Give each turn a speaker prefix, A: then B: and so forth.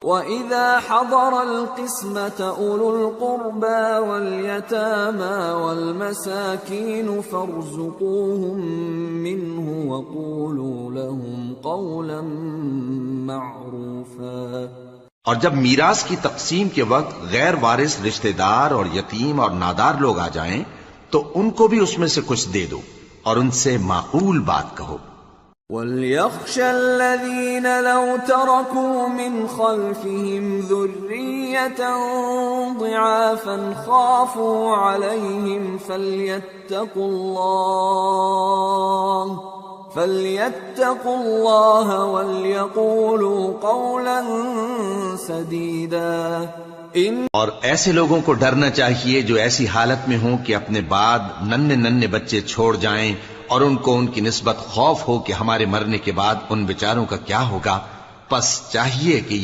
A: وَإِذَا حَضَرَ الْقِسْمَةَ أُولُو الْقُرْبَى وَالْيَتَامَى وَالْمَسَاكِينُ فَارْزُقُوهُم مِّنْهُ وَقُولُوا لَهُمْ قَوْلًا مَّعْرُوفًا۔
B: اور جب میراث کی تقسیم کے وقت غیر وارث رشتہ دار اور یتیم اور نادار لوگ آ جائیں تو ان کو بھی اس میں سے کچھ دے دو اور ان سے معقول بات کہو۔
A: وَلْيَخْشَ الَّذِينَ لَوْ تَرَكُوا مِنْ خَلْفِهِمْ ذُرِّيَّةً ضِعَافًا خَافُوا عَلَيْهِمْ فَلْيَتَّقُوا اللَّهَ وَلْيَقُولُوا قَوْلًا سَدِيدًا۔
B: اور ایسے لوگوں کو ڈرنا چاہیے جو ایسی حالت میں ہوں کہ اپنے بعد ننھے بچے چھوڑ جائیں اور ان کو ان کی نسبت خوف ہو کہ ہمارے مرنے کے بعد ان بیچاروں کا کیا ہوگا، پس چاہیے کہ یہ